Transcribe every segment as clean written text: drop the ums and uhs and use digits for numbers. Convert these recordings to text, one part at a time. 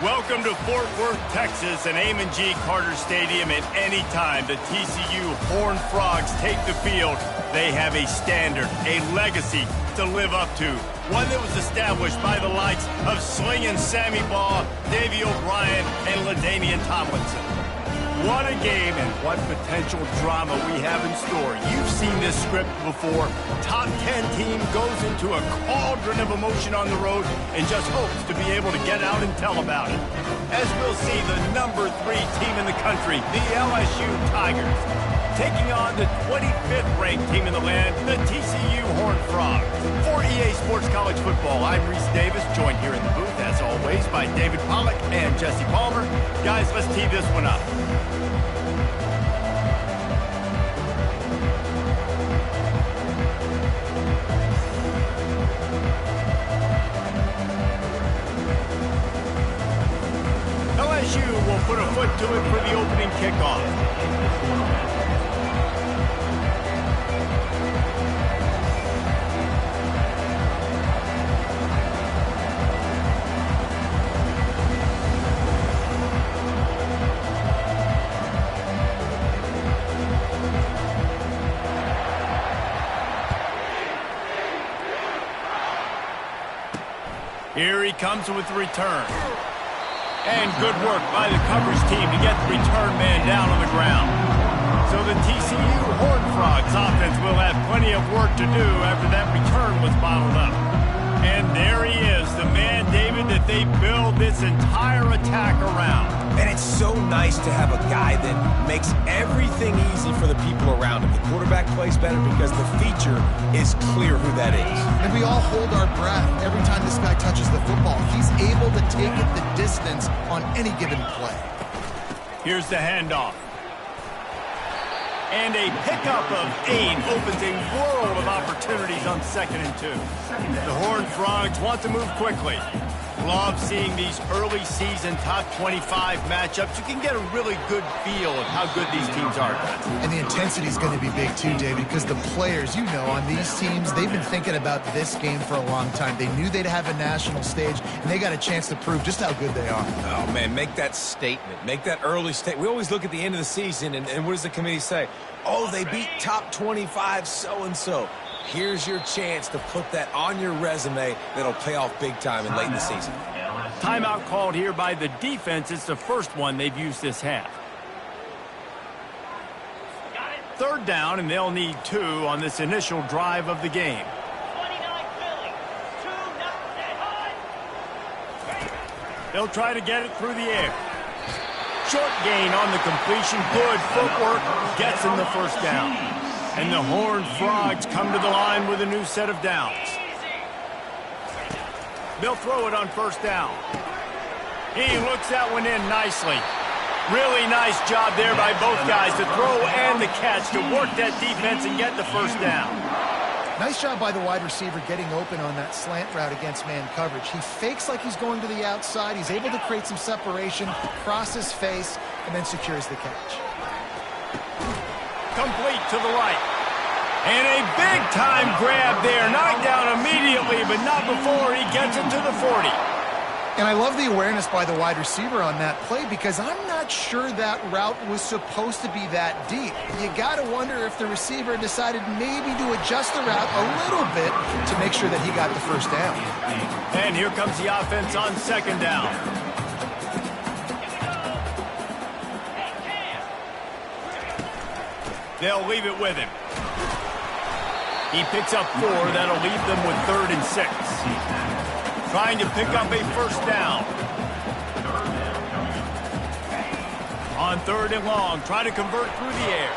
Welcome to Fort Worth, Texas, and Amon G. Carter Stadium. At any time the TCU Horned Frogs take the field, they have a standard, a legacy to live up to. One that was established by the likes of Slingin' Sammy Baugh, Davey O'Brien, and LaDainian Tomlinson. What a game and what potential drama we have in store. You've seen this script before. Top 10 team goes into a cauldron of emotion on the road and just hopes to be able to get out and tell about it. As we'll see, the number 3 team in the country, the LSU Tigers, taking on the 25th ranked team in the land, the TCU Horned Frogs. For EA Sports College Football, I'm Reese Davis, joined here in the booth, as always, by David Pollack and Jesse Palmer. Guys, let's tee this one up. LSU will put a foot to it for the opening kickoff. Here he comes with the return. And good work by the coverage team to get the return man down on the ground. So the TCU Horned Frogs offense will have plenty of work to do after that return was bottled up. And there he is, the man, David, that they build this entire attack around. And it's so nice to have a guy that makes everything easy for the people around him. The quarterback plays better because the feature is clear who that is. And we all hold our breath every time this guy touches the football. He's able to take it the distance on any given play. Here's the handoff. And a pickup of 8 opens a world of opportunities on 2nd and 2. The Horned Frogs want to move quickly. Love seeing these early season top 25 matchups. You can get a really good feel of how good these teams are. And the intensity is going to be big too, David, because the players, you know, on these teams, they've been thinking about this game for a long time. They knew they'd have a national stage, and they got a chance to prove just how good they are. Oh, man, make that statement. Make that early statement. We always look at the end of the season, and what does the committee say? Oh, they beat top 25 so-and-so. Here's your chance to put that on your resume that'll pay off big time and late in the season. Timeout called here by the defense. It's the first one they've used this half. 3rd down, and they'll need 2 on this initial drive of the game. They'll try to get it through the air. Short gain on the completion. Good footwork. Gets in the first down. And the Horned Frogs come to the line with a new set of downs. They'll throw it on 1st down. He looks that one in nicely. Really nice job there by both guys to throw and the catch to work that defense and get the 1st down. Nice job by the wide receiver getting open on that slant route against man coverage. He fakes like he's going to the outside. He's able to create some separation, cross his face, and then secures the catch. Complete to the right. And a big-time grab there. Knocked down immediately, but not before he gets it to the 40. And I love the awareness by the wide receiver on that play because I'm not sure that route was supposed to be that deep. You got to wonder if the receiver decided maybe to adjust the route a little bit to make sure that he got the 1st down. And here comes the offense on 2nd down. They'll leave it with him. He picks up 4. That'll leave them with 3rd and 6. Trying to pick up a 1st down. On 3rd and long, trying to convert through the air.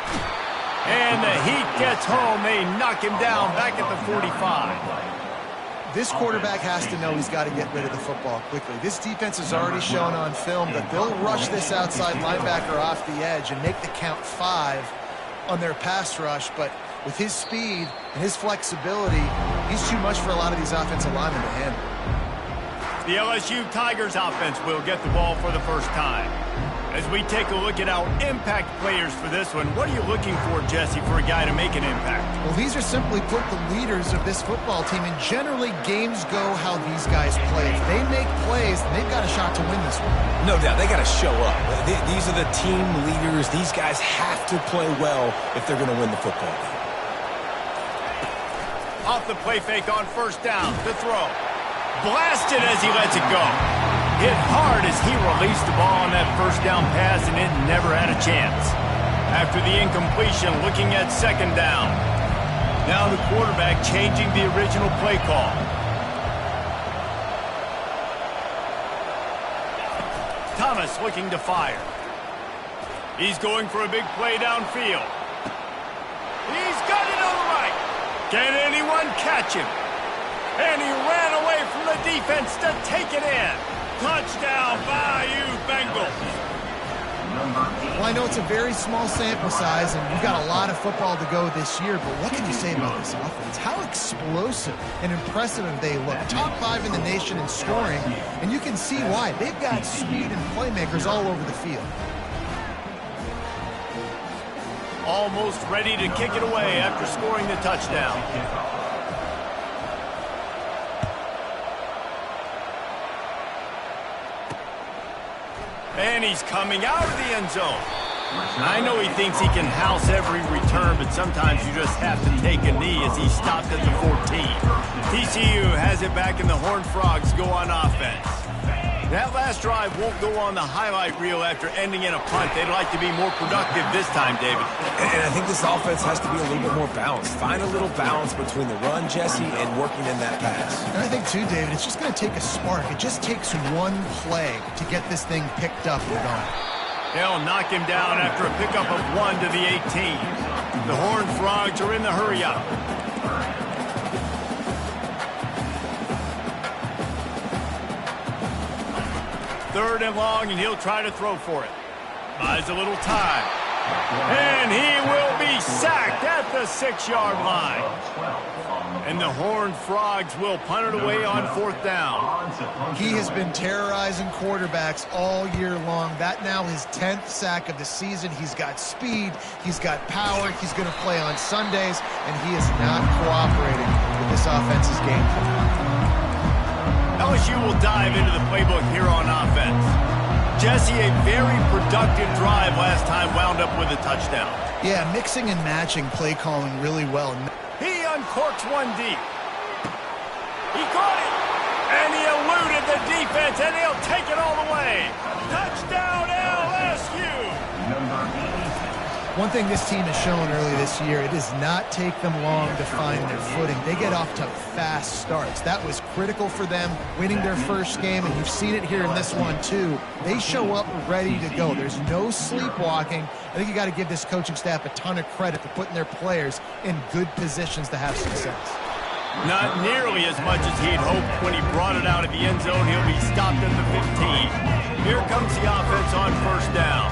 And the heat gets home. They knock him down back at the 45. This quarterback has to know he's got to get rid of the football quickly. This defense has already shown on film that they'll rush this outside linebacker off the edge and make the count 5 on their pass rush, but with his speed and his flexibility, he's too much for a lot of these offensive linemen to handle. The LSU Tigers offense will get the ball for the 1st time. As we take a look at our impact players for this one, what are you looking for, Jesse, for a guy to make an impact? Well, these are simply put the leaders of this football team, and generally games go how these guys play. If they make plays, then they've got a shot to win this one. No doubt, they got to show up. These are the team leaders. These guys have to play well if they're going to win the football game. Off the play fake on first down to throw. Blasted as he lets it go. Hit hard as he released the ball on that first down pass, and it never had a chance. After the incompletion, looking at second down. Now the quarterback changing the original play call. Thomas looking to fire. He's going for a big play downfield. He's got it on the right. Can anyone catch him? And he ran away from the defense to take it in. Touchdown, Bayou Bengals. Well, I know it's a very small sample size, and we've got a lot of football to go this year, but what can you say about this offense? How explosive and impressive have they looked? Top 5 in the nation in scoring, and you can see why. They've got speed and playmakers all over the field. Almost ready to kick it away after scoring the touchdown. And he's coming out of the end zone. I know he thinks he can house every return, but sometimes you just have to take a knee as he stopped at the 14. TCU has it back, and the Horned Frogs go on offense. That last drive won't go on the highlight reel after ending in a punt. They'd like to be more productive this time, David. And I think this offense has to be a little bit more balanced. Find a little balance between the run, Jesse, and working in that pass. And I think, too, David, it's just going to take a spark. It just takes one play to get this thing picked up and going. They'll knock him down after a pickup of 1 to the 18. The Horned Frogs are in the hurry-up. Third and long, and he'll try to throw for it. Buys a little time. And he will be sacked at the 6-yard line. And the Horned Frogs will punt it away on fourth down. He has been terrorizing quarterbacks all year long. That now his 10th sack of the season. He's got speed. He's got power. He's going to play on Sundays, and he is not cooperating with this offense's game plan. LSU will dive into the playbook here on offense. Jesse, a very productive drive last time wound up with a touchdown. Yeah, mixing and matching play calling really well. He uncorks one deep. He caught it, and he eluded the defense, and he'll take it all the way. Touchdown, LSU! One thing this team has shown early this year, it does not take them long to find their footing. They get off to fast starts. That was critical for them, winning their first game, and you've seen it here in this one too. They show up ready to go. There's no sleepwalking. I think you got to give this coaching staff a ton of credit for putting their players in good positions to have success. Not nearly as much as he'd hoped when he brought it out of the end zone. He'll be stopped at the 15. Here comes the offense on first down.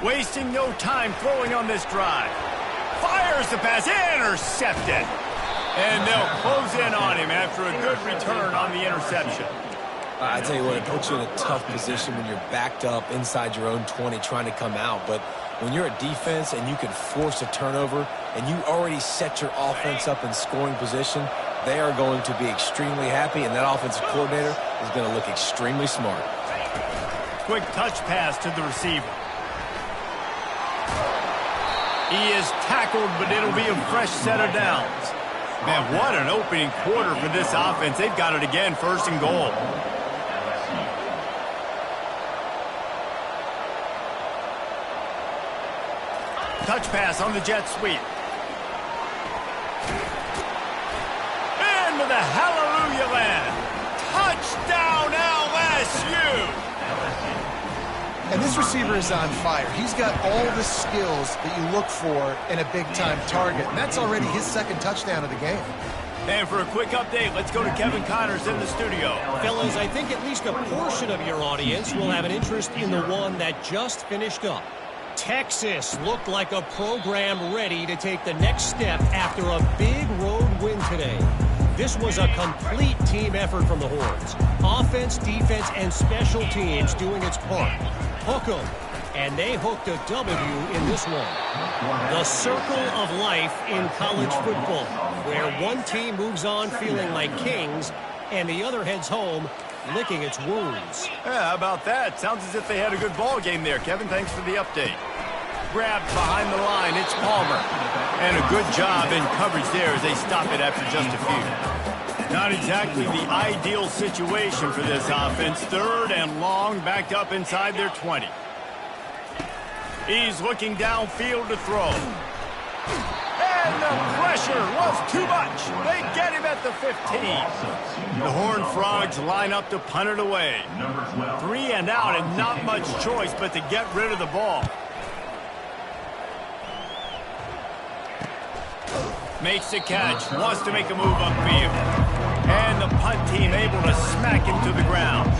Wasting no time throwing on this drive. Fires the pass, intercepted. And they'll close in on him after a good return on the interception. I tell you what, it puts you in a tough position when you're backed up inside your own 20 trying to come out. But when you're a defense and you can force a turnover and you already set your offense up in scoring position, they are going to be extremely happy, and that offensive coordinator is going to look extremely smart. Quick touch pass to the receiver. He is tackled, but it'll be a fresh set of downs. Man, what an opening quarter for this offense. They've got it again, first and goal. Touch pass on the jet sweep. Into the hallelujah land. Touchdown, LSU! And this receiver is on fire. He's got all the skills that you look for in a big-time target. And that's already his second touchdown of the game. And for a quick update, let's go to Kevin Connors in the studio. Fellas, I think at least a portion of your audience will have an interest in the one that just finished up. Texas looked like a program ready to take the next step after a big road win today. This was a complete team effort from the Horns. Offense, defense, and special teams doing its part. Hook 'em. And they hooked a W in this one. The circle of life in college football, where one team moves on feeling like kings and the other heads home licking its wounds. Yeah, how about that? Sounds as if they had a good ball game there, Kevin. Thanks for the update. Grabbed behind the line, it's Palmer. And a good job in coverage there as they stop it after just a few. Not exactly the ideal situation for this offense. 3rd and long, backed up inside their 20. He's looking downfield to throw. And the pressure was too much. They get him at the 15. The Horned Frogs line up to punt it away. 3 and out and not much choice but to get rid of the ball. Makes the catch, wants to make a move upfield. And the punt team able to smack him to the ground.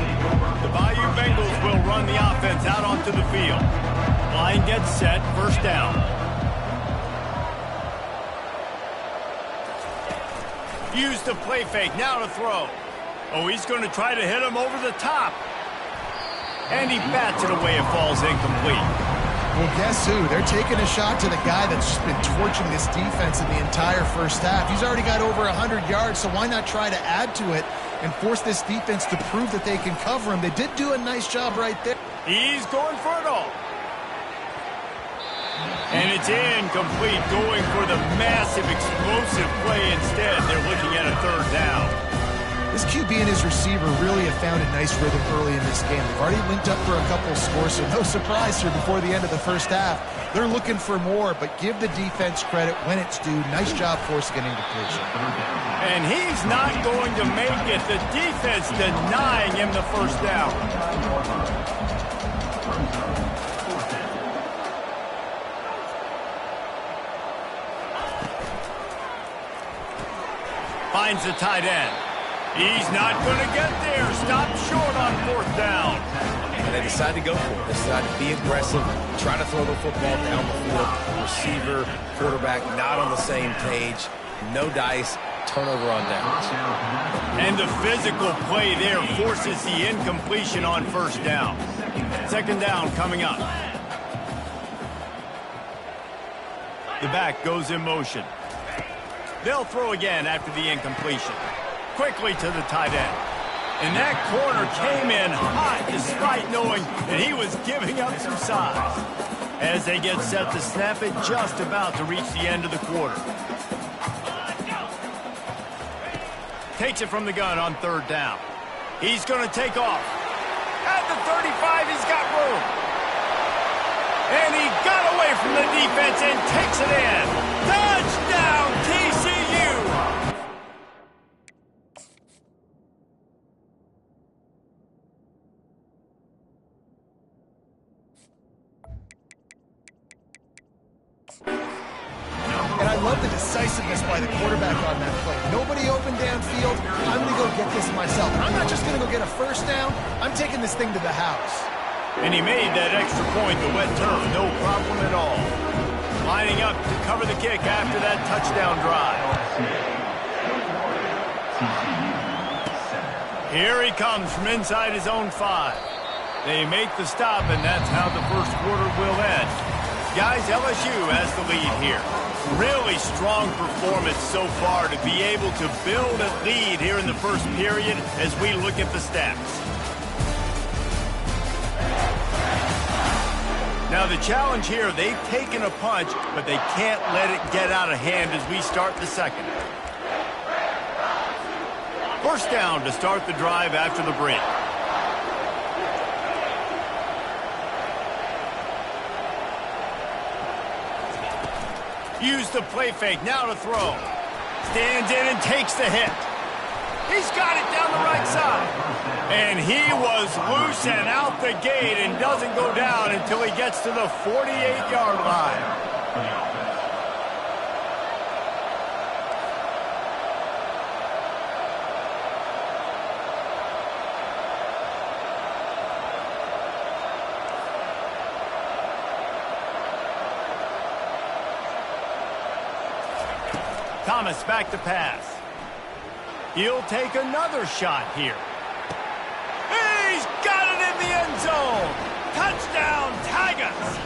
The Bayou Bengals will run the offense out onto the field. Line gets set, 1st down. Use the play fake, now to throw. Oh, he's going to try to hit him over the top. And he bats it away, it falls incomplete. Well, guess who? They're taking a shot to the guy that's just been torching this defense in the entire first half. He's already got over 100 yards, so why not try to add to it and force this defense to prove that they can cover him? They did do a nice job right there. He's going for it all. And it's incomplete, going for the massive, explosive play instead. They're looking at a 3rd down. This QB and his receiver really have found a nice rhythm early in this game. They've already linked up for a couple of scores, so no surprise here before the end of the first half. They're looking for more, but give the defense credit when it's due. Nice job forcing an incompletion. And he's not going to make it. The defense denying him the 1st down. Finds the tight end. He's not going to get there. Stopped short on 4th down. And they decide to go for it. They decide to be aggressive, try to throw the football down the field. Receiver, quarterback, not on the same page. No dice. Turnover on downs. And the physical play there forces the incompletion on 1st down. 2nd down coming up. The back goes in motion. They'll throw again after the incompletion. Quickly to the tight end. And that corner came in hot despite knowing that he was giving up some size. As they get set to snap it, just about to reach the end of the quarter. Takes it from the gun on 3rd down. He's going to take off. At the 35, he's got room. And he got away from the defense and takes it in. Touchdown, TCU! And I love the decisiveness by the quarterback on that play. Nobody open downfield. I'm going to go get this myself. I'm not just going to go get a 1st down. I'm taking this thing to the house. And he made that extra point, the wet turf, no problem at all. Lining up to cover the kick after that touchdown drive. Here he comes from inside his own 5. They make the stop, and that's how the 1st quarter will end. Guys, LSU has the lead here. Really strong performance so far to be able to build a lead here in the 1st period as we look at the stats. Now the challenge here, they've taken a punch, but they can't let it get out of hand as we start the 2nd. 1st down to start the drive after the break. Use the play fake, now to throw. Stands in and takes the hit. He's got it down the right side. And he was loose and out the gate and doesn't go down until he gets to the 48-yard line. Thomas back to pass. He'll take another shot here. He's got it in the end zone. Touchdown, Tigers.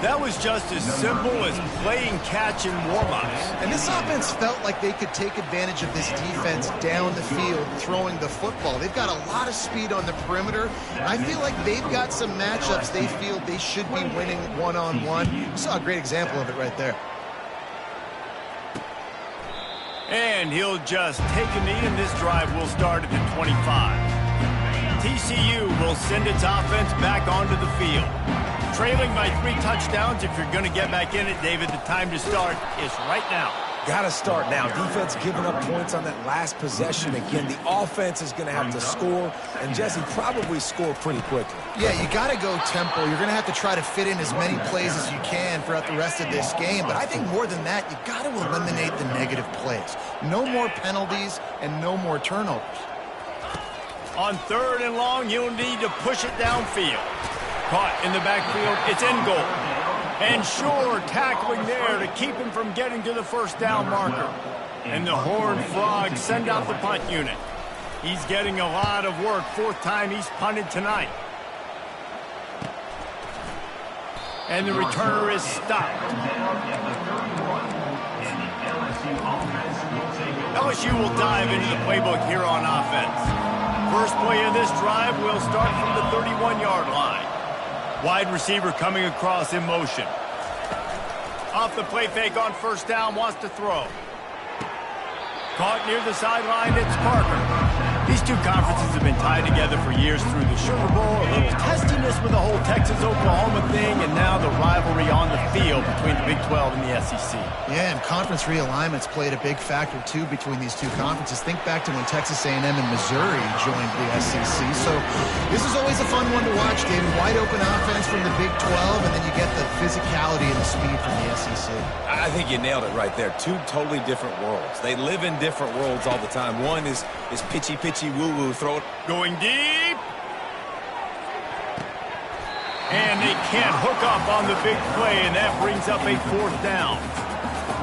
That was just as simple as playing catch in warm-ups. And this offense felt like they could take advantage of this defense down the field, throwing the football. They've got a lot of speed on the perimeter. And I feel like they've got some matchups they feel they should be winning one-on-one. You saw a great example of it right there. And he'll just take a knee, and this drive will start at the 25. TCU will send its offense back onto the field. Trailing by 3 touchdowns. If you're going to get back in it, David, the time to start is right now. Got to start now. Defense giving up points on that last possession. Again, the offense is going to have to score, and Jesse probably score pretty quickly. Yeah, you got to go tempo. You're going to have to try to fit in as many plays as you can throughout the rest of this game. But I think more than that, you got to eliminate the negative plays. No more penalties and no more turnovers. On 3rd and long, you'll need to push it downfield. Caught in the backfield, it's in goal. And sure, tackling there to keep him from getting to the first down marker. And the Horned Frogs send out the punt unit. He's getting a lot of work. 4th time he's punted tonight. And the returner is stopped. LSU will dive into the playbook here on offense. First play of this drive will start from the 31-yard line. Wide receiver coming across in motion. Off the play fake on 1st down, wants to throw. Caught near the sideline, it's Parker. These two conferences have been tied together for years through the Sugar Bowl, a little testiness with the whole Texas-Oklahoma thing, and now the rivalry on the field between the Big 12 and the SEC. Yeah, and conference realignments played a big factor, too, between these two conferences. Think back to when Texas A&M and Missouri joined the SEC. So this is always a fun one to watch, David. Wide open offense from the Big 12, and then you get the physicality and the speed from the SEC. I think you nailed it right there. 2 totally different worlds. They live in different worlds all the time. One is pitchy woo-woo, throw it. Going deep. And they can't hook up on the big play, and that brings up a 4th down.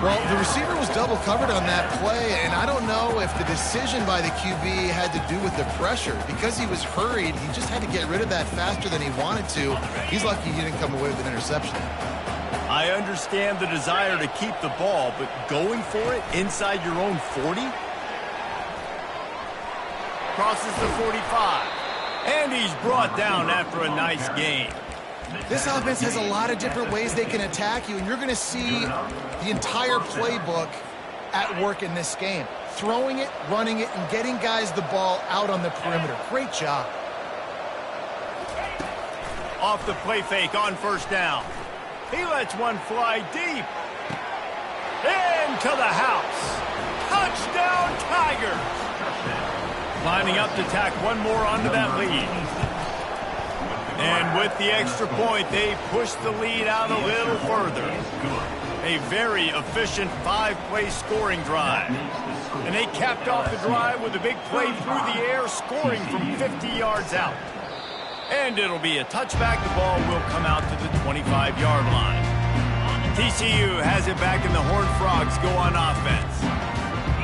Well, the receiver was double covered on that play, and I don't know if the decision by the QB had to do with the pressure. Because he was hurried, he just had to get rid of that faster than he wanted to. He's lucky he didn't come away with an interception. I understand the desire to keep the ball, but going for it inside your own 40? Crosses the 45. And he's brought down after a nice gain. This offense has a lot of different ways they can attack you, and you're going to see the entire playbook at work in this game. Throwing it, running it, and getting guys the ball out on the perimeter. Great job. Off the play fake on 1st down. He lets one fly deep. Into the house. Touchdown, Tigers. Lining up to tack one more onto that lead. And with the extra point, they push the lead out a little further. A very efficient 5-play scoring drive. And they capped off the drive with a big play through the air, scoring from 50 yards out. And it'll be a touchback. The ball will come out to the 25-yard line. TCU has it back, and the Horned Frogs go on offense.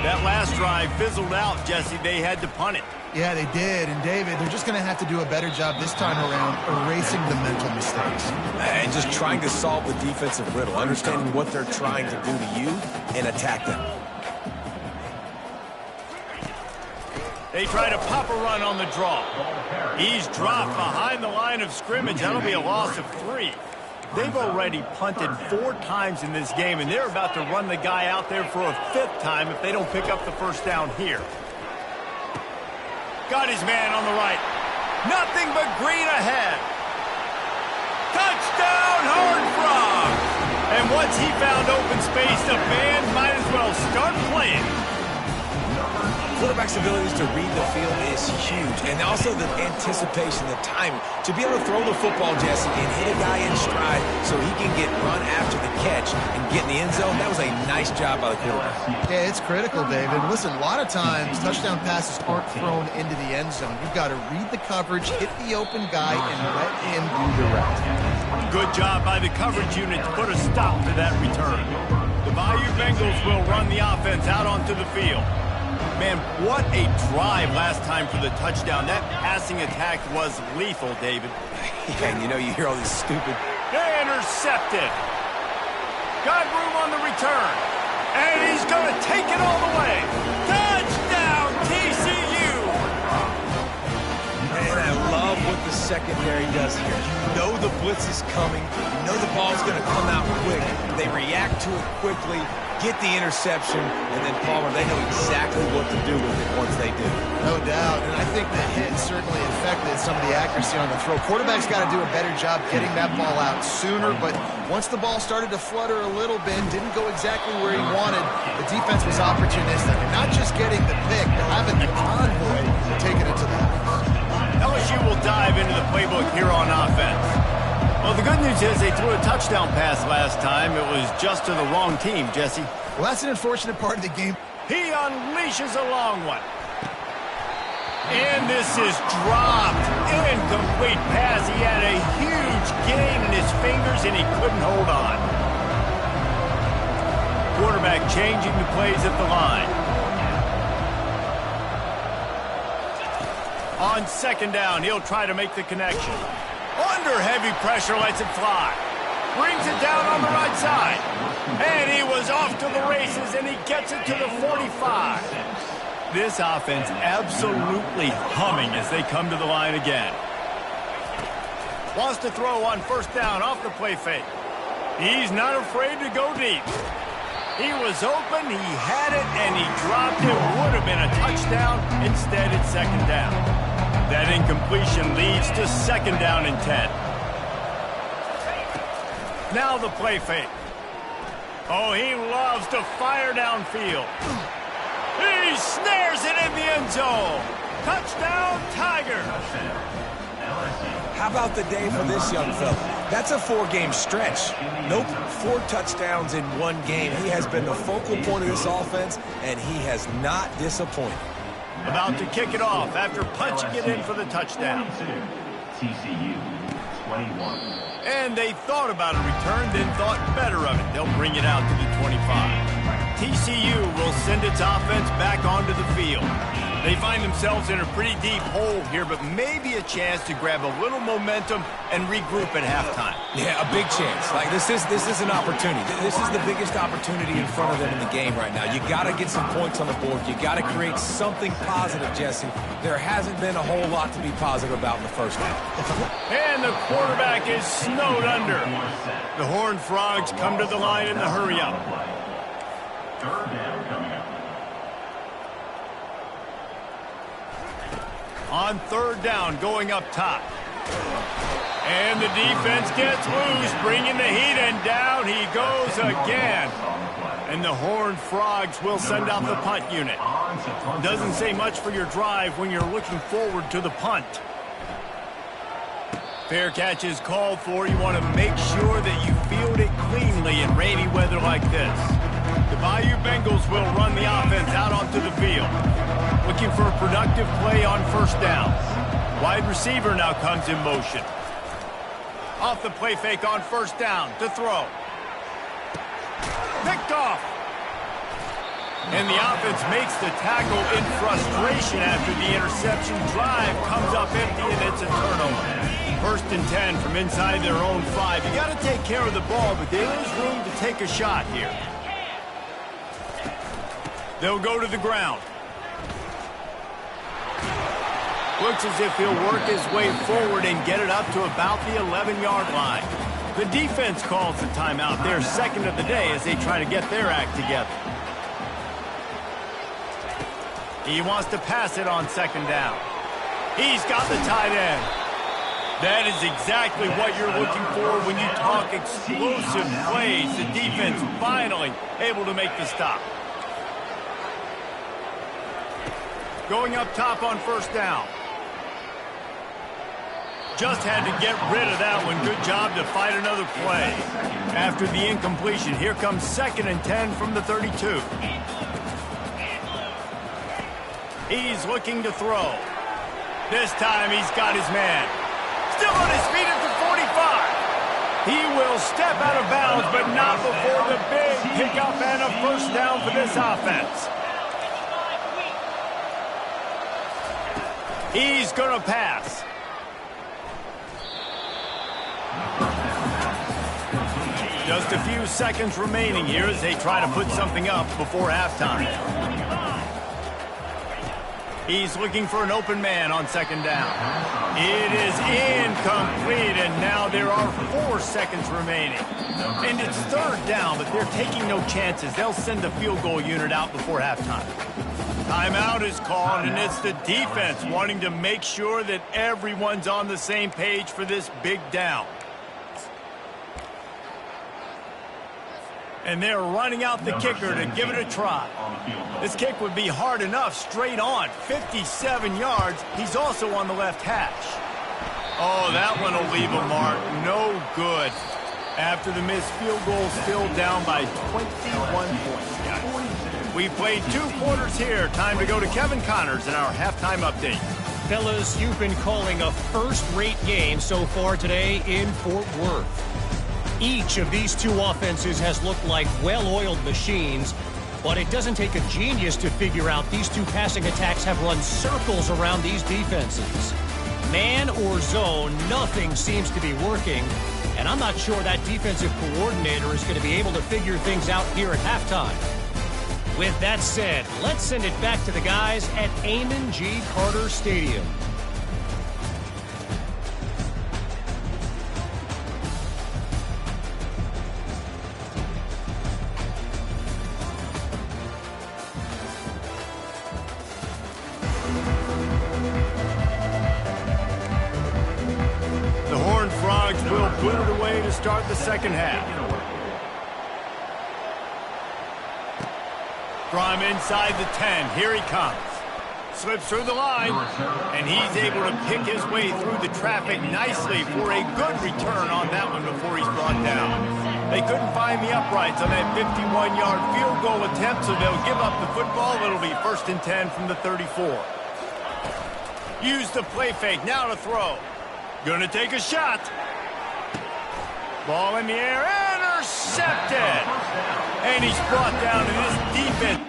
That last drive fizzled out, Jesse. They had to punt it. Yeah, they did. And, David, they're just going to have to do a better job this time around erasing the mental mistakes. And just trying to solve the defensive riddle, understanding what they're trying to do to you and attack them. They try to pop a run on the draw. He's dropped behind the line of scrimmage. That'll be a loss of 3. They've already punted 4 times in this game, and they're about to run the guy out there for a 5th time if they don't pick up the first down here. Got his man on the right. Nothing but green ahead. Touchdown, Horned Frogs! And once he found open space, the band might as well start playing. Quarterback's abilities to read the field is huge, and also the anticipation, the timing. To be able to throw the football, Jesse, and hit a guy in stride so he can get run after the catch and get in the end zone, that was a nice job by the quarterback. Yeah, it's critical, David. Listen, a lot of times touchdown passes aren't thrown into the end zone. You've got to read the coverage, hit the open guy, and let him do the rest. Good job by the coverage unit to put a stop to that return. The Bayou Bengals will run the offense out onto the field. And what a drive last time for the touchdown. That passing attack was lethal, David. Yeah, and you hear all these stupid... Intercepted. Got room on the return. And he's going to take it all the way. Touchdown, TCU! Man, I love what the secondary does here. You know the blitz is coming. You know the ball's going to come out quick. They react to it quickly, get the interception, and then Palmer, they know exactly what to do with it once they do. No doubt, and I think the hit certainly affected some of the accuracy on the throw. Quarterback's got to do a better job getting that ball out sooner, but once the ball started to flutter a little bit, didn't go exactly where he wanted, the defense was opportunistic. And not just getting the pick, but having the convoy taking it to the house. LSU will dive into the playbook here on offense. Well, the good news is they threw a touchdown pass last time. It was just to the wrong team, Jesse. Well, that's an unfortunate part of the game. He unleashes a long one. And this is dropped. Incomplete pass. He had a huge gain in his fingers, and he couldn't hold on. Quarterback changing the plays at the line. On second down, he'll try to make the connection. Under heavy pressure, lets it fly. Brings it down on the right side. And he was off to the races, and he gets it to the 45. This offense absolutely humming as they come to the line again. Wants to throw on first down off the play fake. He's not afraid to go deep. He was open, he had it, and he dropped it. Would have been a touchdown. Instead, it's second down. That incompletion leads to second down and 10. Now the play fake. Oh, he loves to fire downfield. He snares it in the end zone. Touchdown, Tigers. How about the day for this young fella? That's a 4-game stretch. Nope, 4 touchdowns in 1 game. He has been the focal point of this offense, and he has not disappointed. About to kick it off after punching it in for the touchdown. TCU 21. And they thought about a return, then thought better of it. They'll bring it out to the 25. TCU will send its offense back onto the field. They find themselves in a pretty deep hole here, but maybe a chance to grab a little momentum and regroup at halftime. Yeah, a big chance. Like this is an opportunity. This is the biggest opportunity in front of them in the game right now. You got to get some points on the board. You got to create something positive, Jesse. There hasn't been a whole lot to be positive about in the first half. And the quarterback is snowed under. The Horned Frogs come to the line in the hurry-up. Third down coming up. On third down, going up top. And the defense gets loose, bringing the heat, and down he goes again. And the Horned Frogs will send out the punt unit. Doesn't say much for your drive when you're looking forward to the punt. Fair catch is called for. You want to make sure that you field it cleanly in rainy weather like this. The Bayou Bengals will run the offense out onto the field. Looking for a productive play on first down. Wide receiver now comes in motion. Off the play fake on first down to throw. Picked off. And the offense makes the tackle in frustration after the interception. Drive comes up empty, and it's a turnover. First and 10 from inside their own 5. You got to take care of the ball, but there is room to take a shot here. They'll go to the ground. Looks as if he'll work his way forward and get it up to about the 11-yard line. The defense calls the timeout, their second of the day, as they try to get their act together. He wants to pass it on second down. He's got the tight end. That is exactly what you're looking for when you talk explosive plays. The defense finally able to make the stop. Going up top on first down. Just had to get rid of that one. Good job to fight another play. After the incompletion, here comes second and 10 from the 32. He's looking to throw. This time he's got his man. Still on his feet at the 45. He will step out of bounds, but not before the big pickup and a first down for this offense. He's going to pass. Just a few seconds remaining here as they try to put something up before halftime. He's looking for an open man on second down. It is incomplete, and now there are 4 seconds remaining. And it's third down, but they're taking no chances. They'll send the field goal unit out before halftime. Timeout is called, and it's the defense wanting to make sure that everyone's on the same page for this big down. And they're running out the kicker to give it a try. This kick would be hard enough straight on. 57 yards. He's also on the left hash. Oh, that one will leave a mark. No good. After the missed field goal, still down by 21 points. We played 2 quarters here. Time to go to Kevin Connors in our halftime update. Fellas, you've been calling a first-rate game so far today in Fort Worth. Each of these 2 offenses has looked like well-oiled machines, but it doesn't take a genius to figure out these 2 passing attacks have run circles around these defenses. Man or zone, nothing seems to be working, and I'm not sure that defensive coordinator is going to be able to figure things out here at halftime. With that said, let's send it back to the guys at Amon G. Carter Stadium. The Horned Frogs will put it away to start the second half. From inside the 10, here he comes. Slips through the line, and he's able to pick his way through the traffic nicely for a good return on that one before he's brought down. They couldn't find the uprights on that 51-yard field goal attempt, so they'll give up the football. It'll be 1st and 10 from the 34. Use the play fake, now to throw. Gonna take a shot. Ball in the air, intercepted. And he's brought down in this defense.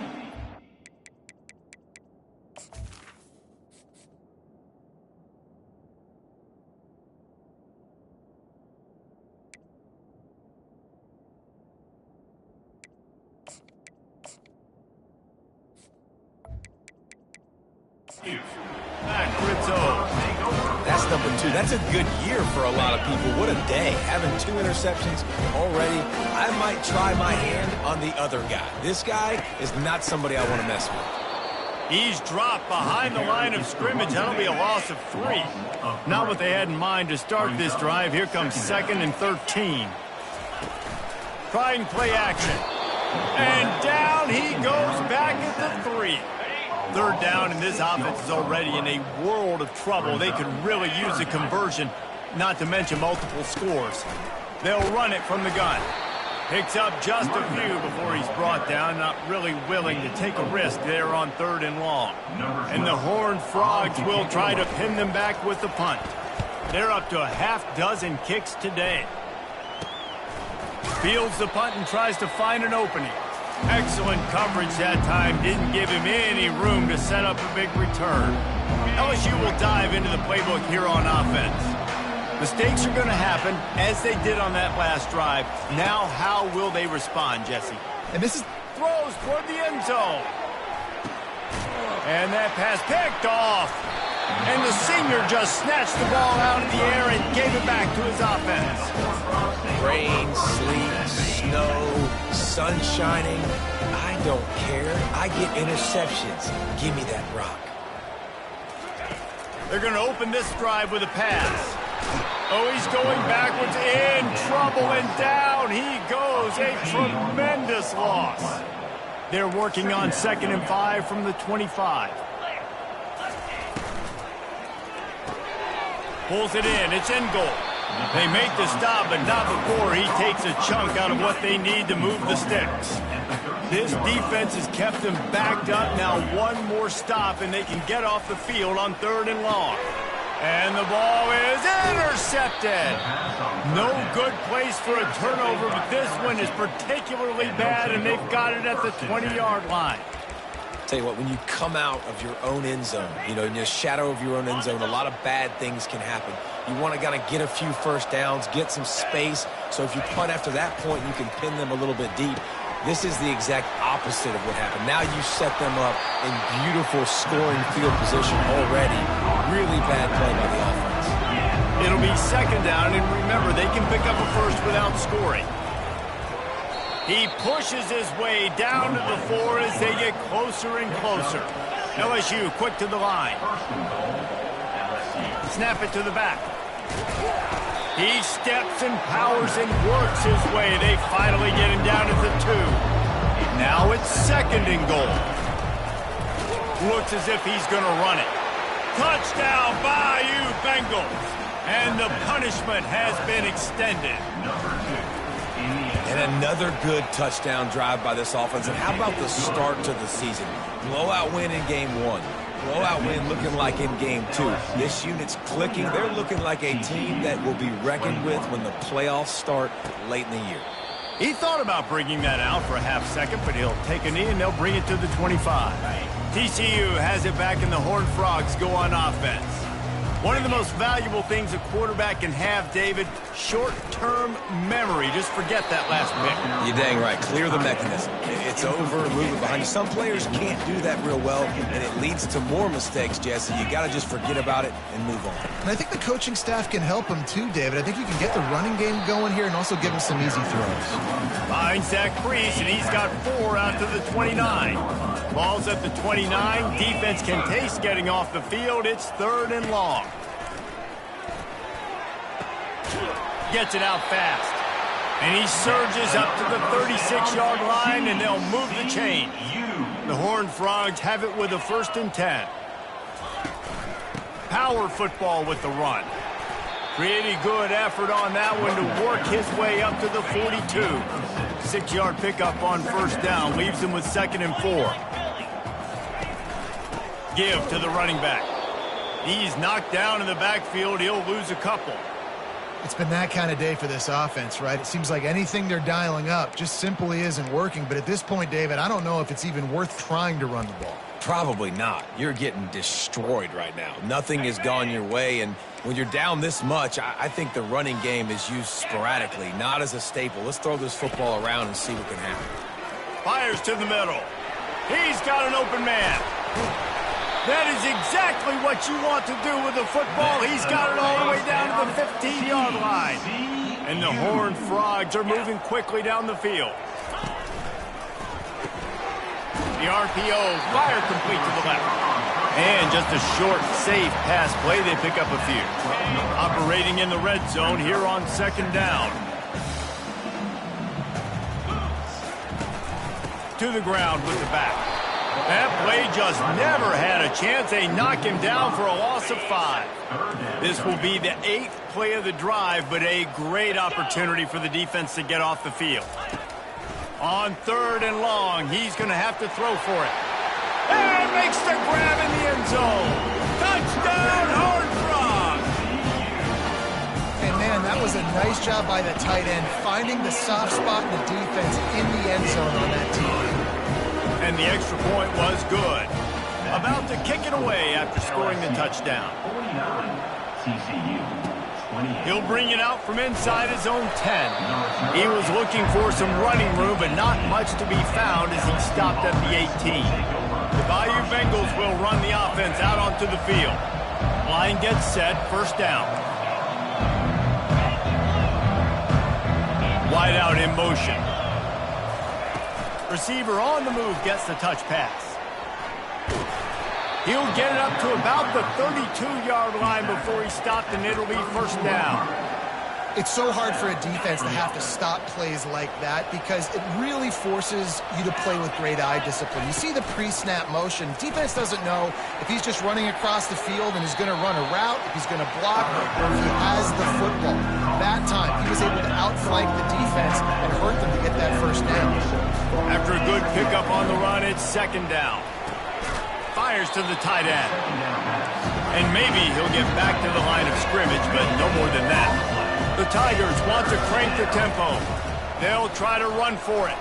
Back Rizzo. That's number 2. That's a good year for a lot of people. What a day. Having 2 interceptions already. I might try my hand on the other guy. This guy is not somebody I want to mess with. He's dropped behind the line of scrimmage. That'll be a loss of 3. Not what they had in mind to start this drive. Here comes 2nd and 13. Try and play action. And down he goes back at the 3. Third down, and this offense is already in a world of trouble. They could really use a conversion, not to mention multiple scores. They'll run it from the gun. Picks up just a few before he's brought down, not really willing to take a risk there on 3rd and long. And the Horned Frogs will try to pin them back with the punt. They're up to a half-dozen kicks today. Fields the punt and tries to find an opening. Excellent coverage that time. Didn't give him any room to set up a big return. LSU will dive into the playbook here on offense. Mistakes are going to happen, as they did on that last drive. Now, how will they respond, Jesse? And this is Throws toward the end zone. And that pass picked off. And the senior just snatched the ball out of the air and gave it back to his offense. Rain, sleet, snow, sun shining. I don't care. I get interceptions. Give me that rock. They're going to open this drive with a pass. Oh, he's going backwards, in trouble, and down he goes. A tremendous loss. They're working on 2nd and 5 from the 25. Pulls it in. It's in goal. They make the stop, but not before he takes a chunk out of what they need to move the sticks. This defense has kept them backed up. Now 1 more stop, and they can get off the field on 3rd and long. And the ball is intercepted. No good place for a turnover, but this one is particularly bad, and they've got it at the 20-yard line. Tell you what, when you come out of your own end zone, you know, in the shadow of your own end zone, a lot of bad things can happen. You want to kind of get a few first downs, get some space, so if you punt after that point, you can pin them a little bit deep. This is the exact opposite of what happened. Now you set them up in beautiful scoring field position already. Really bad play by the offense. It'll be second down, and remember, they can pick up a first without scoring. He pushes his way down to the 4 as they get closer and closer. LSU quick to the line. Snap it to the back. He steps and powers and works his way. They finally get him down at the 2. Now it's second and goal. Looks as if he's going to run it. Touchdown, Bayou Bengals. And the punishment has been extended. And another good touchdown drive by this offense. And how about the start to the season? Blowout win in game 1. Blowout win looking like in game 2. This unit's clicking. They're looking like a team that will be reckoned with when the playoffs start late in the year. He thought about bringing that out for a half second, but he'll take a knee and they'll bring it to the 25. TCU has it back and the Horned Frogs go on offense. One of the most valuable things a quarterback can have, David, short-term memory. Just forget that last pick. You're dang right. Clear the mechanism. It's over, move it behind you. Some players can't do that real well, and it leads to more mistakes, Jesse. You got to just forget about it and move on. And I think the coaching staff can help him too, David. I think you can get the running game going here and also give him some easy throws. Finds Zach Priest, and he's got 4 out to the 29. Ball's at the 29. Defense can taste getting off the field. It's third and long. Gets it out fast. And he surges up to the 36-yard line, and they'll move the chain. The Horned Frogs have it with a 1st and 10. Power football with the run. Pretty good effort on that one to work his way up to the 42. 6-yard pickup on 1st down. Leaves him with 2nd and 4. Give to the running back. He's knocked down in the backfield. He'll lose a couple. It's been that kind of day for this offense, right? It seems like anything they're dialing up just simply isn't working. But at this point, David, I don't know if it's even worth trying to run the ball. Probably not. You're getting destroyed right now. Nothing has gone your way, and when you're down this much, I think the running game is used sporadically, not as a staple. Let's throw this football around and see what can happen. Fires to the middle. He's got an open man. That is exactly what you want to do with the football. He's got it all the way down to the 15-yard line. And the Horned Frogs are moving quickly down the field. The RPO, fire complete to the left. And just a short, safe pass play. They pick up a few. Operating in the red zone here on 2nd down. To the ground with the back. That play just never had a chance. They knock him down for a loss of 5. This will be the 8th play of the drive, but a great opportunity for the defense to get off the field. On 3rd and long, he's going to have to throw for it. And makes the grab in the end zone. Touchdown, Horned Frogs! And man, that was a nice job by the tight end, finding the soft spot in the defense in the end zone on that team. And the extra point was good. About to kick it away after scoring the touchdown. He'll bring it out from inside his own 10. He was looking for some running room, but not much to be found as he stopped at the 18. The Bayou Bengals will run the offense out onto the field. Line gets set, 1st down. Wide out in motion. Receiver on the move gets the touch pass. He'll get it up to about the 32-yard line before he stopped, and it'll be 1st down. It's so hard for a defense to have to stop plays like that because it really forces you to play with great eye discipline. You see the pre-snap motion. Defense doesn't know if he's just running across the field and he's going to run a route, if he's going to block, or if he has the football. That time, he was able to outflank the defense and hurt them to get that 1st down. After a good pickup on the run, it's 2nd down. Fires to the tight end. And maybe he'll get back to the line of scrimmage, but no more than that. The Tigers want to crank the tempo. They'll try to run for it.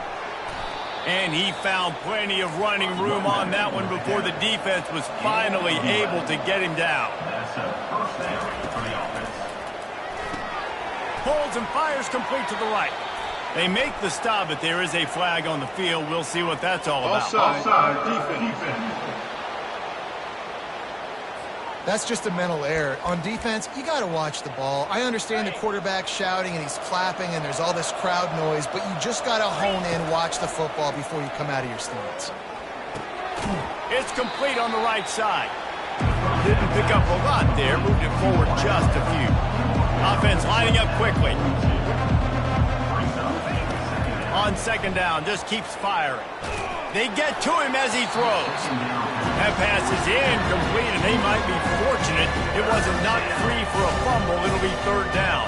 And he found plenty of running room on that one before the defense was finally able to get him down. That's a first down for the offense. Pulls and fires complete to the right. They make the stop, but there is a flag on the field. We'll see what that's all about. Offside defense. That's just a mental error. On defense, you got to watch the ball. I understand the quarterback shouting and he's clapping and there's all this crowd noise, but you just got to hone in, watch the football before you come out of your stance. It's complete on the right side. Didn't pick up a lot there, moved it forward just a few. Offense lining up quickly. On second down, just keeps firing. They get to him as he throws. That pass is incomplete, and they might be fortunate it wasn't knocked free for a fumble. It'll be third down.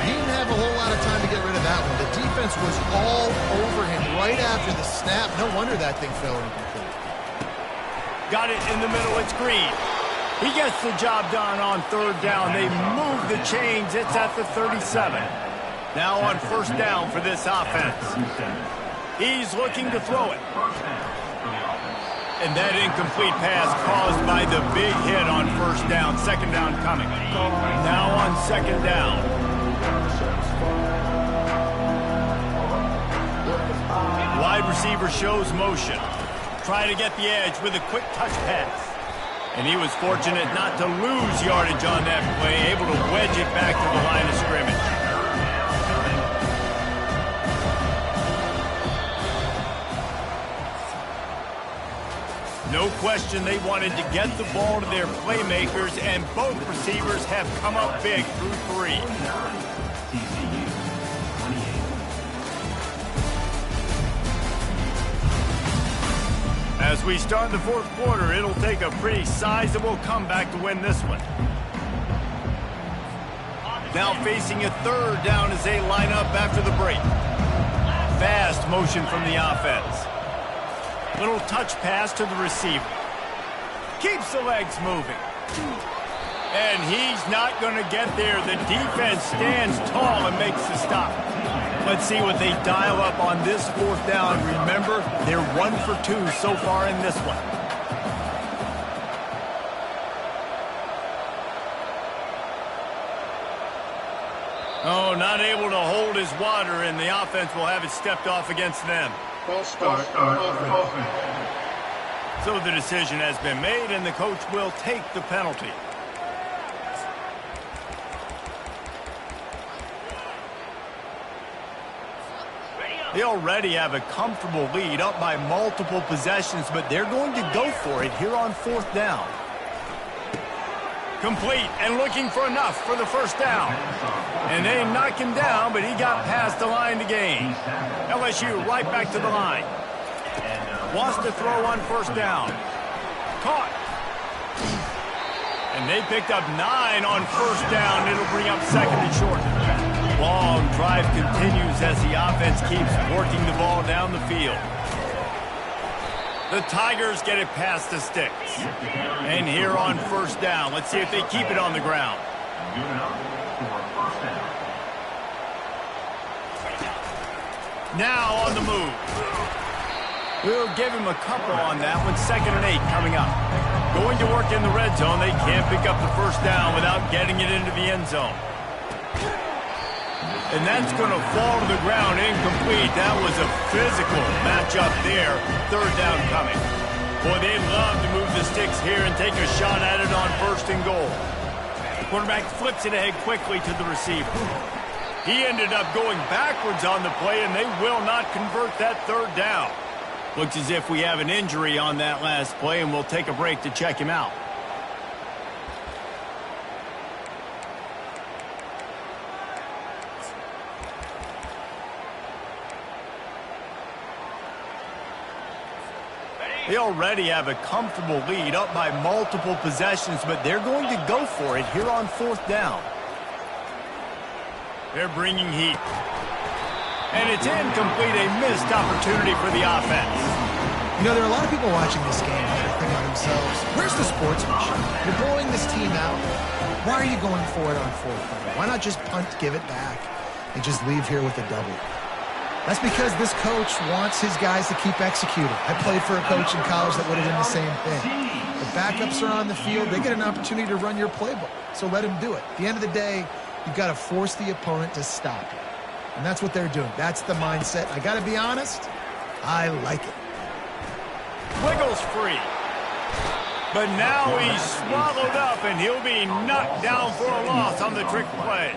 He didn't have a whole lot of time to get rid of that one. The defense was all over him right after the snap. No wonder that thing fell incomplete. Got it in the middle. It's Green. He gets the job done on third down. They move the chains. It's at the 37. Now on first down for this offense. He's looking to throw it. And that incomplete pass caused by the big hit on first down. Second down coming. Now on second down. Wide receiver shows motion. Trying to get the edge with a quick touch pass. And he was fortunate not to lose yardage on that play, able to wedge it back to the line of scrimmage. No question they wanted to get the ball to their playmakers, and both receivers have come up big through three. As we start the fourth quarter, it'll take a pretty sizable comeback to win this one. Now facing a third down as they line up after the break. Fast motion from the offense. Little touch pass to the receiver. Keeps the legs moving. And he's not going to get there. The defense stands tall and makes the stop. Let's see what they dial up on this fourth down. Remember, they're 1 for 2 so far in this one. Oh, not able to hold his water, and the offense will have it stepped off against them. False start. So the decision has been made, and the coach will take the penalty. They already have a comfortable lead, up by multiple possessions, but they're going to go for it here on fourth down. Complete and looking for enough for the first down. And they knock him down, but he got past the line to gain. LSU right back to the line. Wants to throw on first down. Caught. And they picked up 9 on first down. It'll bring up second and short. Long drive continues as the offense keeps working the ball down the field. The Tigers get it past the sticks. And here on first down, let's see if they keep it on the ground. Good enough for first down. Now on the move. We'll give him a couple on that one. 2nd and 8 coming up. Going to work in the red zone. They can't pick up the first down without getting it into the end zone. And that's going to fall to the ground incomplete. That was a physical matchup there. Third down coming. Boy, they'd love to move the sticks here and take a shot at it on first and goal. The quarterback flips it ahead quickly to the receiver. He ended up going backwards on the play, and they will not convert that third down. Looks as if we have an injury on that last play, and we'll take a break to check him out. They already have a comfortable lead, up by multiple possessions, but they're going to go for it here on fourth down. They're bringing heat. And it's incomplete, a missed opportunity for the offense. You know, there are a lot of people watching this game that are thinking to themselves, where's the sportsmanship? You're blowing this team out. Why are you going for it on fourth down? Why not just punt, give it back, and just leave here with a double? That's because this coach wants his guys to keep executing. I played for a coach in college that would have done the same thing. The backups are on the field. They get an opportunity to run your playbook, so let him do it. At the end of the day, you've got to force the opponent to stop you. And that's what they're doing. That's the mindset. I got to be honest, I like it. Wiggles free. But now he's swallowed up, and he'll be knocked down for a loss on the trick play.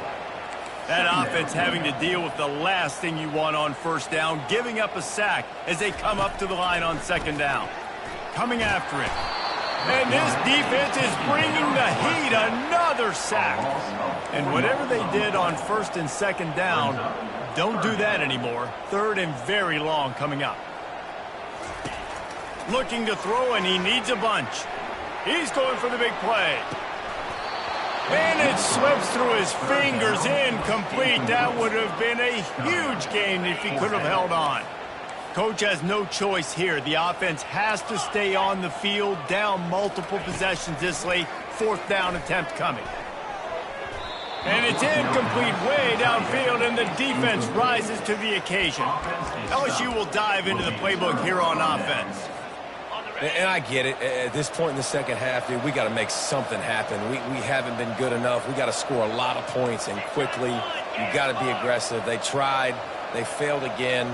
That offense having to deal with the last thing you want on first down, giving up a sack as they come up to the line on second down. Coming after it. And this defense is bringing the heat. Another sack. And whatever they did on first and second down, don't do that anymore. Third and very long coming up. Looking to throw, and he needs a bunch. He's going for the big play. And it slips through his fingers, incomplete. That would have been a huge gain if he could have held on. Coach has no choice here. The offense has to stay on the field, down multiple possessions this late. Fourth down attempt coming. And it's incomplete way downfield, and the defense rises to the occasion. LSU will dive into the playbook here on offense. And I get it. At this point in the second half, dude, we got to make something happen. We haven't been good enough. We got to score a lot of points and quickly. You got to be aggressive. They tried. They failed again.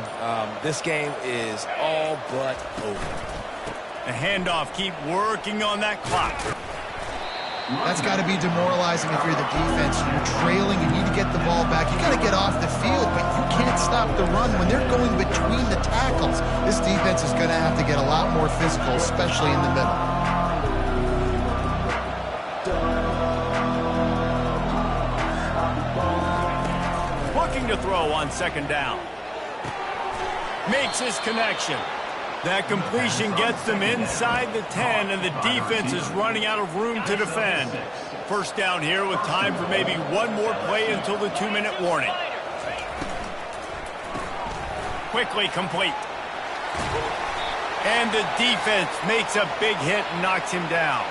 This game is all but over. The handoff, keep working on that clock. That's got to be demoralizing if you're the defense. You're trailing, you need to get the ball back. You got to get off the field, but you can't stop the run when they're going between the tackles. This defense is going to have to get a lot more physical, especially in the middle. Looking to throw on second down. Makes his connection. That completion gets them inside the 10, and the defense is running out of room to defend. First down here with time for maybe one more play until the 2-minute warning. Quickly complete. And the defense makes a big hit and knocks him down.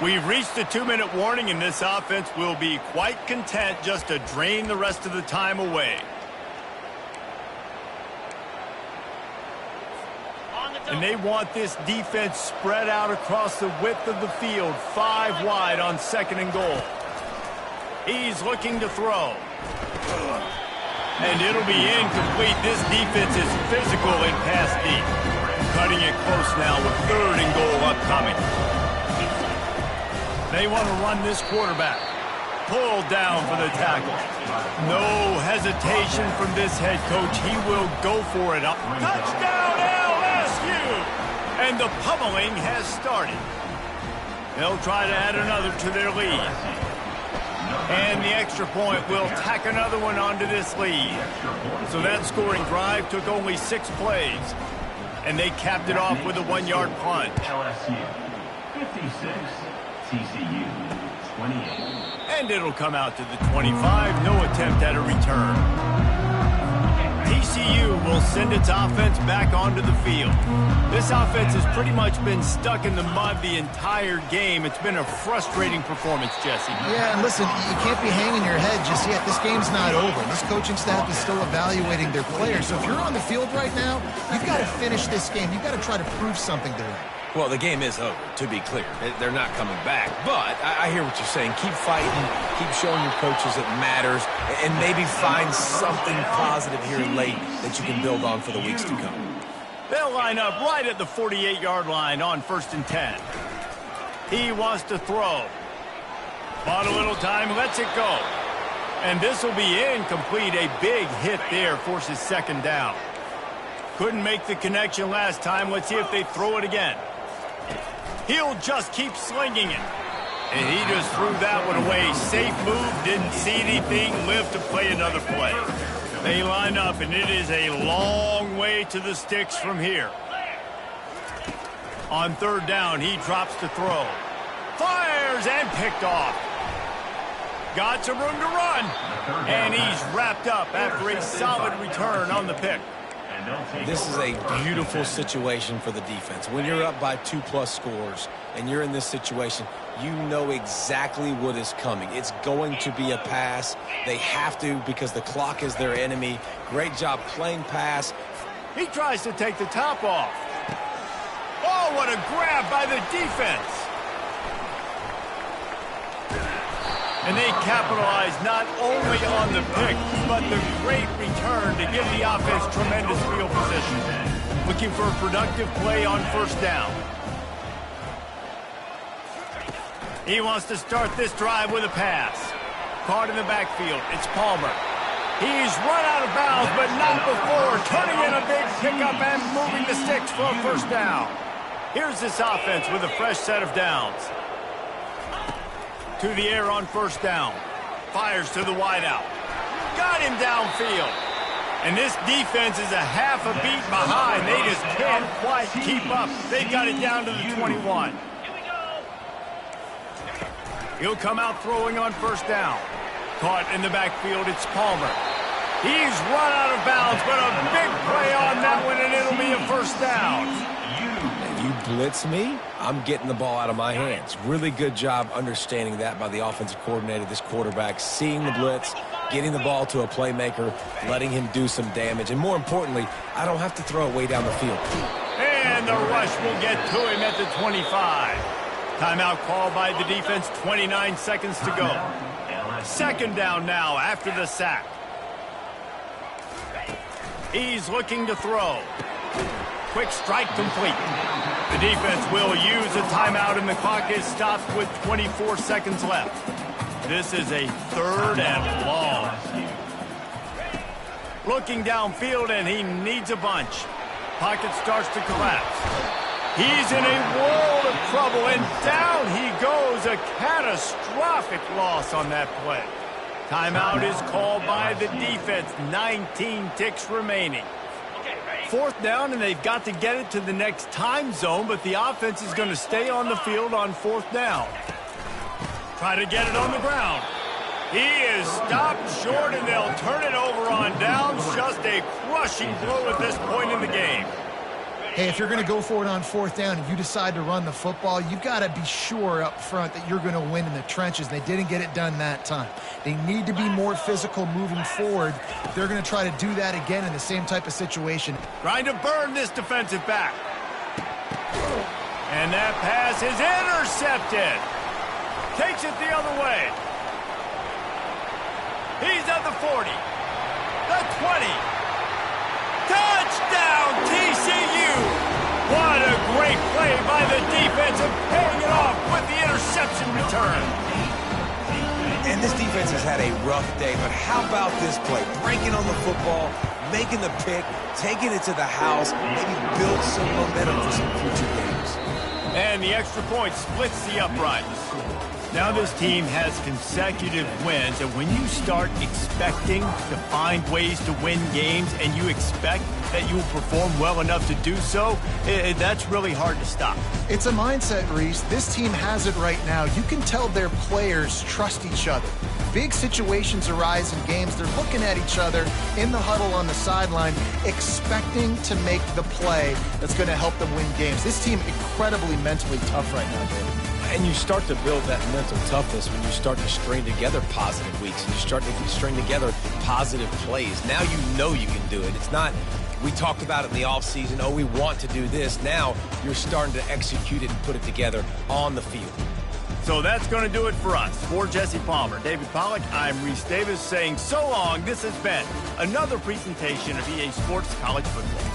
We've reached the 2-minute warning, and this offense will be quite content just to drain the rest of the time away. And they want this defense spread out across the width of the field, 5 wide on second and goal. He's looking to throw. And it'll be incomplete. This defense is physical and pass deep. Cutting it close now with third and goal upcoming. They want to run this quarterback. Pulled down for the tackle. No hesitation from this head coach. He will go for it. Touchdown, LSU! And the pummeling has started. They'll try to add another to their lead. And the extra point will tack another one onto this lead. So that scoring drive took only 6 plays. And they capped it off with a 1-yard punt. LSU 56, TCU 28. And it'll come out to the 25. No attempt at a return. TCU will send its offense back onto the field. This offense has pretty much been stuck in the mud the entire game. It's been a frustrating performance, Jesse. Yeah, and listen, you can't be hanging your head just yet. This game's not over. This coaching staff is still evaluating their players. So if you're on the field right now, you've got to finish this game. You've got to try to prove something to them. Well, the game is over, to be clear. They're not coming back. But I hear what you're saying. Keep fighting. Keep showing your coaches it matters. And maybe find something positive here late that you can build on for the weeks to come. They'll line up right at the 48-yard line on 1st and 10. He wants to throw. Bought a little time, lets it go. And this will be incomplete. A big hit there forces second down. Couldn't make the connection last time. Let's see if they throw it again. He'll just keep slinging it. And he just threw that one away. Safe move, didn't see anything, lived to play another play. They line up, and it is a long way to the sticks from here. On 3rd down, he drops to throw. Fires and picked off. Got some room to run. And he's wrapped up after a solid return on the pick. And they'll take This is over. a beautiful situation for the defense. When you're up by 2+ scores and you're in this situation, you know exactly what is coming. It's going to be a pass. They have to because the clock is their enemy. Great job playing pass. He tries to take the top off. Oh, what a grab by the defense. And they capitalize not only on the pick, but the great return to give the offense tremendous field position. Looking for a productive play on first down. He wants to start this drive with a pass. Caught in the backfield. It's Palmer. He's run out of bounds, but not before turning in a big pickup and moving the sticks for a first down. Here's this offense with a fresh set of downs. To the air on first down. Fires to the wideout. Got him downfield. And this defense is a half a beat behind. They just can't quite keep up. They got it down to the 21. He'll come out throwing on first down. Caught in the backfield, it's Palmer. He's run out of bounds, but a big play on that one, and it'll be a first down. If you blitz me, I'm getting the ball out of my hands. Really good job understanding that by the offensive coordinator, this quarterback, seeing the blitz, getting the ball to a playmaker, letting him do some damage. And more importantly, I don't have to throw it way down the field. And the rush will get to him at the 25. Timeout called by the defense, 29 seconds to go. Second down now after the sack. He's looking to throw. Quick strike complete. The defense will use a timeout, and the clock is stopped with 24 seconds left. This is a third and long. Looking downfield, and he needs a bunch. Pocket starts to collapse. He's in a world of trouble, and down he goes. A catastrophic loss on that play. Timeout is called by the defense. 19 ticks remaining. Fourth down, and they've got to get it to the next time zone, but the offense is going to stay on the field on fourth down. Try to get it on the ground. He is stopped short, and they'll turn it over on downs. Just a crushing blow at this point in the game. Hey, if you're going to go for it on fourth down and you decide to run the football, you've got to be sure up front that you're going to win in the trenches. They didn't get it done that time. They need to be more physical moving forward. They're going to try to do that again in the same type of situation. Trying to burn this defensive back. And that pass is intercepted. Takes it the other way. He's at the 40. The 20. Touchdown, TCU! What a great play by the defense and paying it off with the interception return. And this defense has had a rough day, but how about this play? Breaking on the football, making the pick, taking it to the house, maybe build some momentum for some future games. And the extra point splits the uprights. Now this team has consecutive wins, and when you start expecting to find ways to win games and you expect that you will perform well enough to do so, that's really hard to stop. It's a mindset, Reese. This team has it right now. You can tell their players trust each other. Big situations arise in games. They're looking at each other in the huddle on the sideline, expecting to make the play that's going to help them win games. This team incredibly mentally tough right now, David. And you start to build that mental toughness when you start to string together positive weeks and you start to string together positive plays. Now you know you can do it. It's not, we talked about it in the offseason, oh, we want to do this. Now you're starting to execute it and put it together on the field. So that's going to do it for us. For Jesse Palmer, David Pollack, I'm Reese Davis saying so long. This has been another presentation of EA Sports College Football.